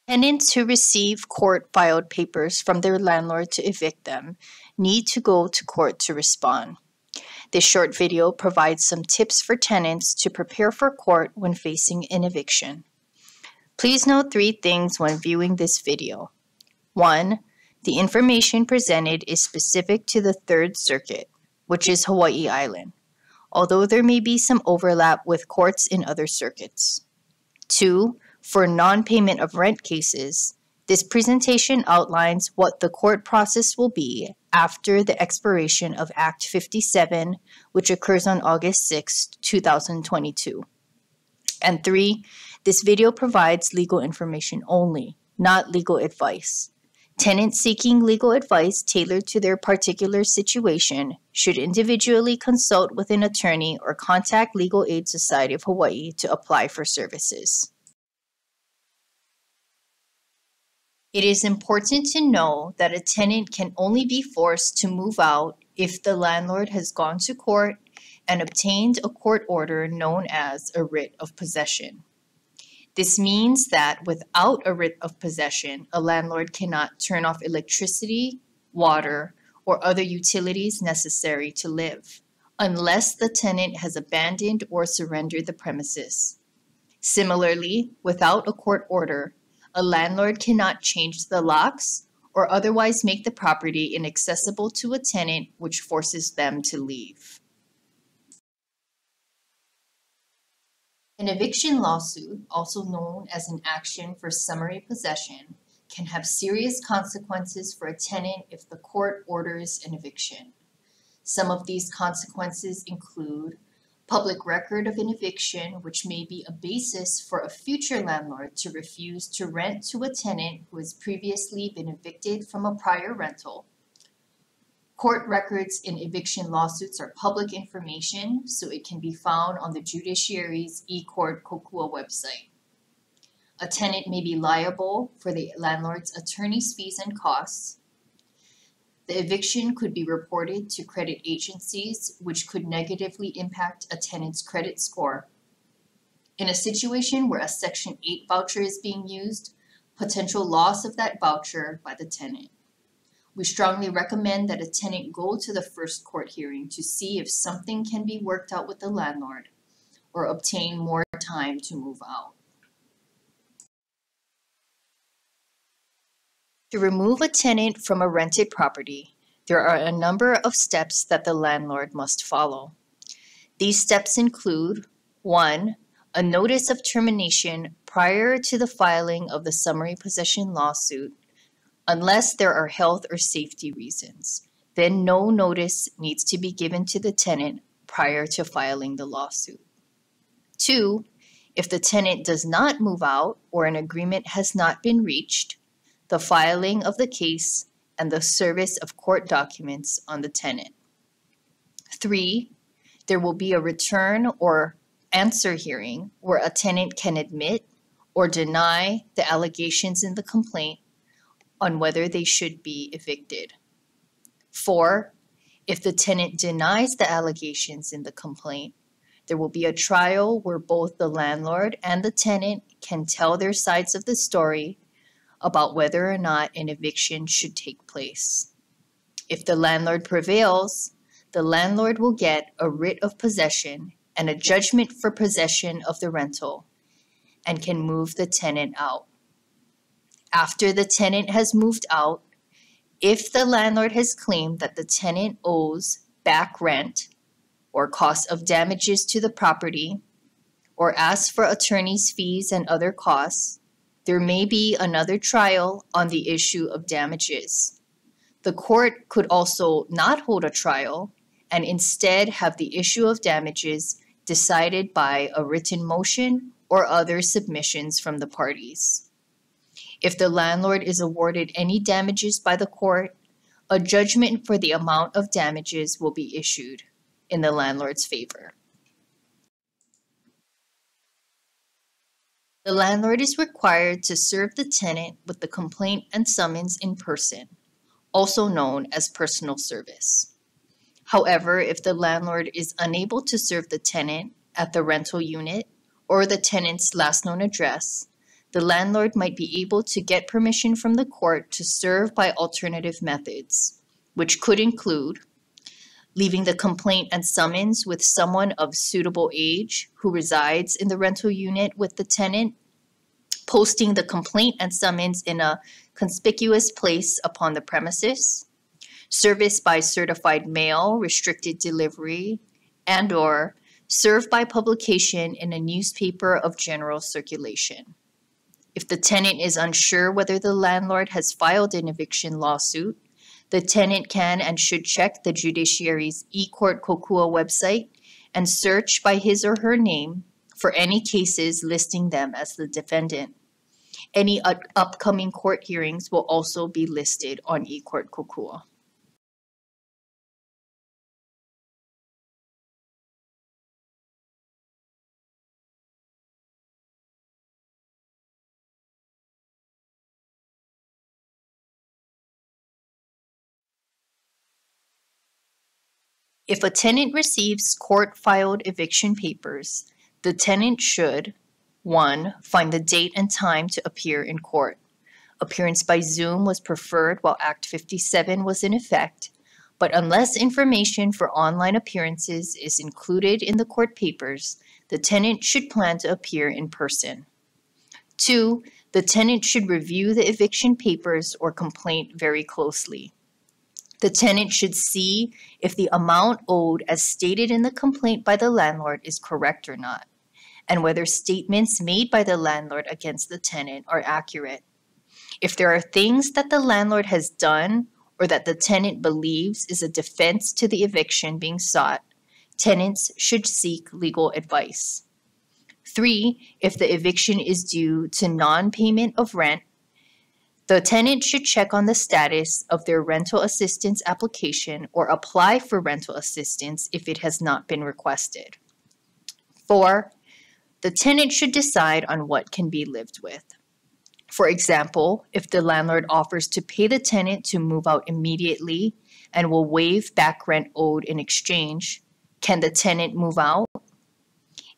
Tenants who receive court-filed papers from their landlord to evict them need to go to court to respond. This short video provides some tips for tenants to prepare for court when facing an eviction. Please note 3 things when viewing this video. 1. The information presented is specific to the Third Circuit, which is Hawaii Island, although there may be some overlap with courts in other circuits. 2. For non-payment of rent cases, this presentation outlines what the court process will be after the expiration of Act 57, which occurs on August 6, 2022. And 3, this video provides legal information only, not legal advice. Tenants seeking legal advice tailored to their particular situation should individually consult with an attorney or contact Legal Aid Society of Hawaii to apply for services. It is important to know that a tenant can only be forced to move out if the landlord has gone to court and obtained a court order known as a writ of possession. This means that without a writ of possession, a landlord cannot turn off electricity, water, or other utilities necessary to live, unless the tenant has abandoned or surrendered the premises. Similarly, without a court order, a landlord cannot change the locks or otherwise make the property inaccessible to a tenant, which forces them to leave. An eviction lawsuit, also known as an action for summary possession, can have serious consequences for a tenant if the court orders an eviction. Some of these consequences include public record of an eviction, which may be a basis for a future landlord to refuse to rent to a tenant who has previously been evicted from a prior rental. Court records in eviction lawsuits are public information, so it can be found on the judiciary's eCourt Kokua website. A tenant may be liable for the landlord's attorney's fees and costs. The eviction could be reported to credit agencies, which could negatively impact a tenant's credit score. In a situation where a Section 8 voucher is being used, potential loss of that voucher by the tenant. We strongly recommend that a tenant go to the first court hearing to see if something can be worked out with the landlord or obtain more time to move out. To remove a tenant from a rented property, there are a number of steps that the landlord must follow. These steps include 1. A notice of termination prior to the filing of the summary possession lawsuit, unless there are health or safety reasons. Then no notice needs to be given to the tenant prior to filing the lawsuit. 2. If the tenant does not move out or an agreement has not been reached, the filing of the case and the service of court documents on the tenant. 3. There will be a return or answer hearing where a tenant can admit or deny the allegations in the complaint on whether they should be evicted. 4. If the tenant denies the allegations in the complaint, there will be a trial where both the landlord and the tenant can tell their sides of the story about whether or not an eviction should take place. If the landlord prevails, the landlord will get a writ of possession and a judgment for possession of the rental and can move the tenant out. After the tenant has moved out, if the landlord has claimed that the tenant owes back rent or cost of damages to the property or asks for attorney's fees and other costs, there may be another trial on the issue of damages. The court could also not hold a trial and instead have the issue of damages decided by a written motion or other submissions from the parties. If the landlord is awarded any damages by the court, a judgment for the amount of damages will be issued in the landlord's favor. The landlord is required to serve the tenant with the complaint and summons in person, also known as personal service. However, if the landlord is unable to serve the tenant at the rental unit or the tenant's last known address, the landlord might be able to get permission from the court to serve by alternative methods, which could include leaving the complaint and summons with someone of suitable age who resides in the rental unit with the tenant, posting the complaint and summons in a conspicuous place upon the premises, service by certified mail, restricted delivery, and/or serve by publication in a newspaper of general circulation. If the tenant is unsure whether the landlord has filed an eviction lawsuit, the tenant can and should check the judiciary's eCourt Kokua website and search by his or her name for any cases listing them as the defendant. Any upcoming court hearings will also be listed on eCourt Kokua. If a tenant receives court-filed eviction papers, the tenant should 1. Find the date and time to appear in court. Appearance by Zoom was preferred while Act 57 was in effect, but unless information for online appearances is included in the court papers, the tenant should plan to appear in person. 2. The tenant should review the eviction papers or complaint very closely. The tenant should see if the amount owed as stated in the complaint by the landlord is correct or not, and whether statements made by the landlord against the tenant are accurate. If there are things that the landlord has done or that the tenant believes is a defense to the eviction being sought, tenants should seek legal advice. 3. If the eviction is due to non-payment of rent, the tenant should check on the status of their rental assistance application or apply for rental assistance if it has not been requested. 4. The tenant should decide on what can be lived with. For example, if the landlord offers to pay the tenant to move out immediately and will waive back rent owed in exchange, can the tenant move out?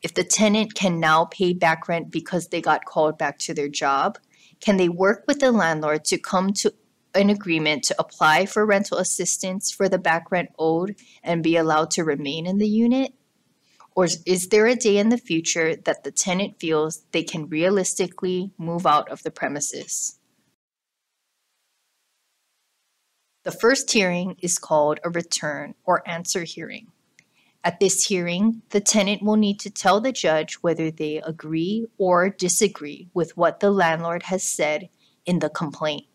If the tenant can now pay back rent because they got called back to their job, can they work with the landlord to come to an agreement to apply for rental assistance for the back rent owed and be allowed to remain in the unit? Or is there a day in the future that the tenant feels they can realistically move out of the premises? The first hearing is called a return or answer hearing. At this hearing, the tenant will need to tell the judge whether they agree or disagree with what the landlord has said in the complaint.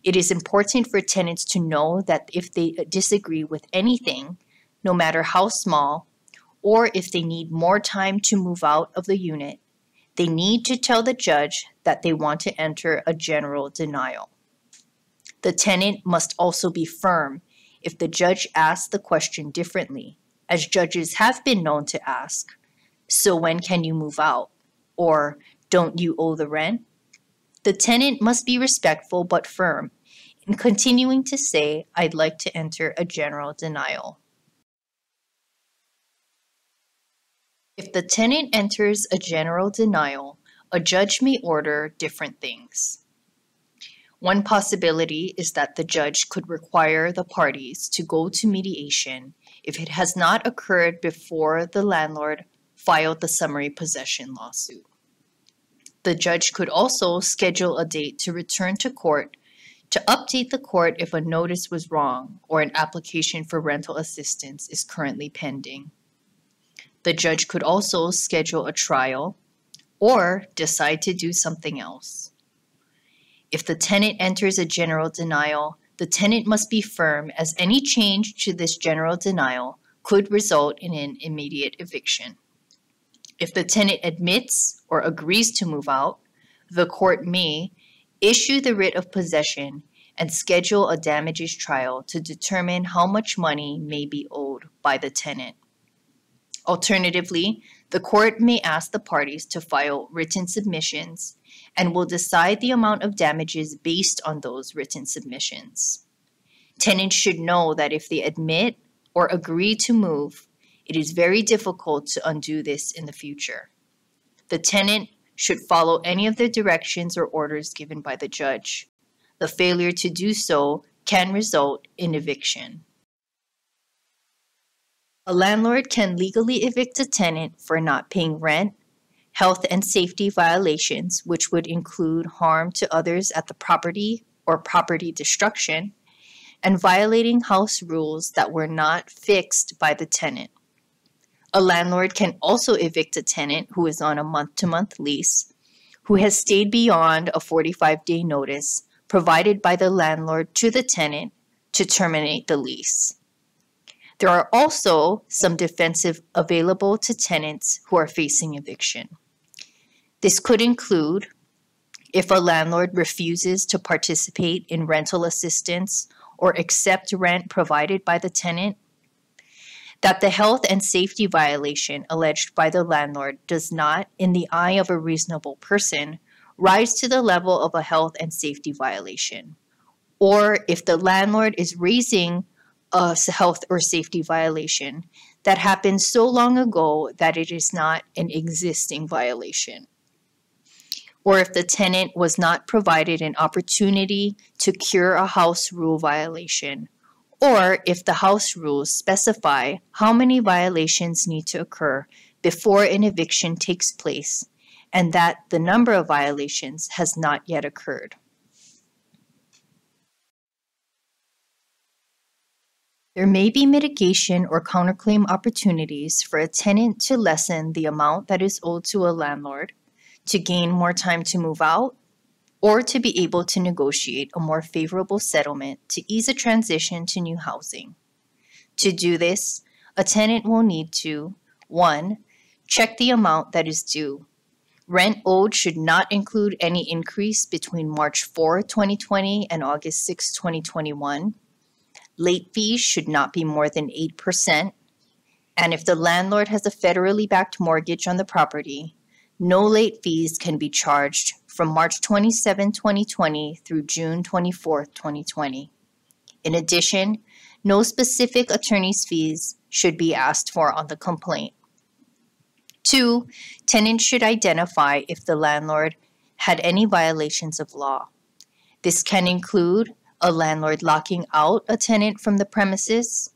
It is important for tenants to know that if they disagree with anything, no matter how small, or if they need more time to move out of the unit, they need to tell the judge that they want to enter a general denial. The tenant must also be firm if the judge asks the question differently, as judges have been known to ask, "So when can you move out?" or "Don't you owe the rent?" The tenant must be respectful but firm in continuing to say, "I'd like to enter a general denial." If the tenant enters a general denial, a judge may order different things. One possibility is that the judge could require the parties to go to mediation if it has not occurred before the landlord filed the summary possession lawsuit. The judge could also schedule a date to return to court to update the court if a notice was wrong or an application for rental assistance is currently pending. The judge could also schedule a trial or decide to do something else. If the tenant enters a general denial, the tenant must be firm, as any change to this general denial could result in an immediate eviction. If the tenant admits or agrees to move out, the court may issue the writ of possession and schedule a damages trial to determine how much money may be owed by the tenant. Alternatively, the court may ask the parties to file written submissions and will decide the amount of damages based on those written submissions. Tenants should know that if they admit or agree to move, it is very difficult to undo this in the future. The tenant should follow any of the directions or orders given by the judge. The failure to do so can result in eviction. A landlord can legally evict a tenant for not paying rent, health and safety violations, which would include harm to others at the property or property destruction, and violating house rules that were not fixed by the tenant. A landlord can also evict a tenant who is on a month-to-month lease, who has stayed beyond a 45-day notice provided by the landlord to the tenant to terminate the lease. There are also some defenses available to tenants who are facing eviction. This could include if a landlord refuses to participate in rental assistance or accept rent provided by the tenant, that the health and safety violation alleged by the landlord does not, in the eye of a reasonable person, rise to the level of a health and safety violation, or if the landlord is raising a health or safety violation that happened so long ago that it is not an existing violation, or if the tenant was not provided an opportunity to cure a house rule violation, or if the house rules specify how many violations need to occur before an eviction takes place, and that the number of violations has not yet occurred. There may be mitigation or counterclaim opportunities for a tenant to lessen the amount that is owed to a landlord, to gain more time to move out, or to be able to negotiate a more favorable settlement to ease a transition to new housing. To do this, a tenant will need to 1. Check the amount that is due. Rent owed should not include any increase between March 4, 2020 and August 6, 2021. Late fees should not be more than 8%. And if the landlord has a federally backed mortgage on the property, no late fees can be charged from March 27, 2020 through June 24, 2020. In addition, no specific attorney's fees should be asked for on the complaint. 2, tenants should identify if the landlord had any violations of law. This can include a landlord locking out a tenant from the premises,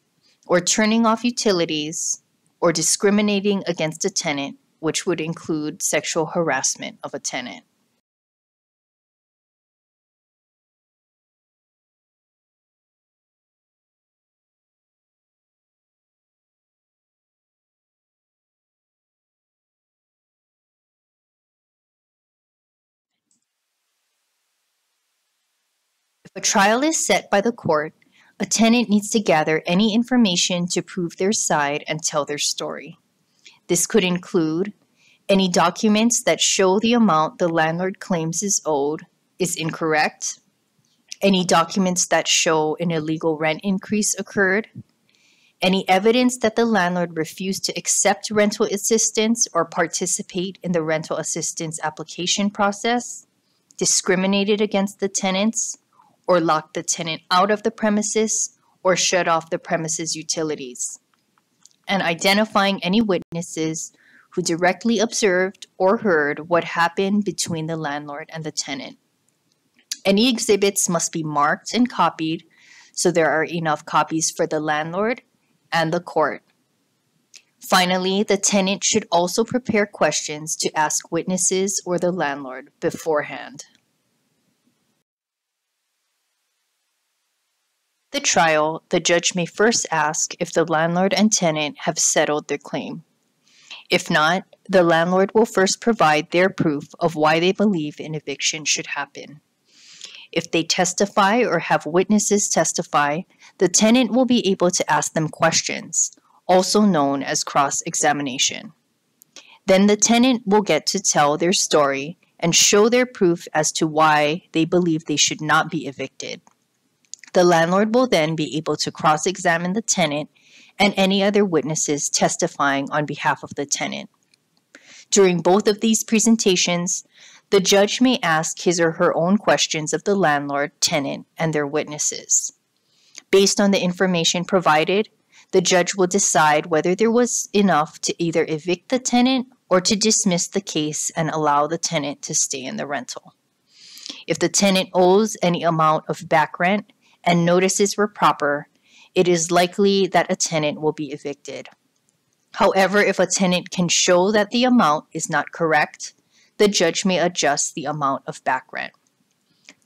or turning off utilities, or discriminating against a tenant, which would include sexual harassment of a tenant. If a trial is set by the court, a tenant needs to gather any information to prove their side and tell their story. This could include any documents that show the amount the landlord claims is owed is incorrect, any documents that show an illegal rent increase occurred, any evidence that the landlord refused to accept rental assistance or participate in the rental assistance application process, discriminated against the tenants, or locked the tenant out of the premises, or shut off the premises utilities, and identifying any witnesses who directly observed or heard what happened between the landlord and the tenant. Any exhibits must be marked and copied so there are enough copies for the landlord and the court. Finally, the tenant should also prepare questions to ask witnesses or the landlord beforehand. The trial, the judge may first ask if the landlord and tenant have settled their claim. If not, the landlord will first provide their proof of why they believe an eviction should happen. If they testify or have witnesses testify, the tenant will be able to ask them questions, also known as cross-examination. Then the tenant will get to tell their story and show their proof as to why they believe they should not be evicted. The landlord will then be able to cross-examine the tenant and any other witnesses testifying on behalf of the tenant. During both of these presentations, the judge may ask his or her own questions of the landlord, tenant, and their witnesses. Based on the information provided, The judge will decide whether there was enough to either evict the tenant or to dismiss the case and allow the tenant to stay in the rental. If the tenant owes any amount of back rent and notices were proper, it is likely that a tenant will be evicted. However, if a tenant can show that the amount is not correct, the judge may adjust the amount of back rent.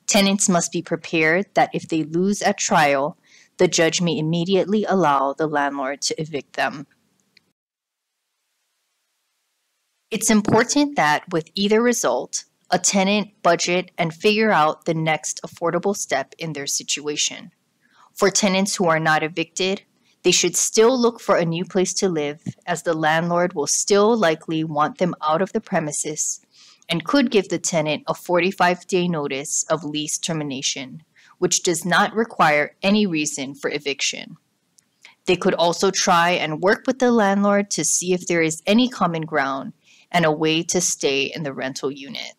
Tenants must be prepared that if they lose at trial, the judge may immediately allow the landlord to evict them. It's important that with either result, a tenant budget and figure out the next affordable step in their situation. For tenants who are not evicted, they should still look for a new place to live, as the landlord will still likely want them out of the premises and could give the tenant a 45-day notice of lease termination, which does not require any reason for eviction. They could also try and work with the landlord to see if there is any common ground and a way to stay in the rental unit.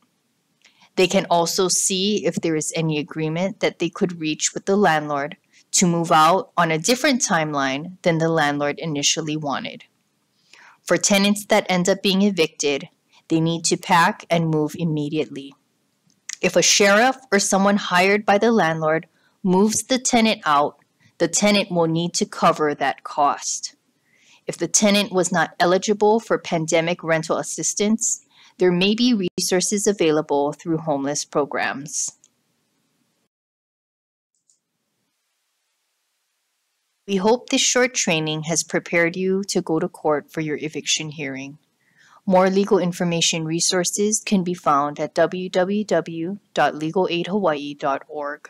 They can also see if there is any agreement that they could reach with the landlord to move out on a different timeline than the landlord initially wanted. For tenants that end up being evicted, they need to pack and move immediately. If a sheriff or someone hired by the landlord moves the tenant out, the tenant will need to cover that cost. If the tenant was not eligible for pandemic rental assistance, there may be resources available through homeless programs. We hope this short training has prepared you to go to court for your eviction hearing. More legal information resources can be found at www.legalaidhawaii.org.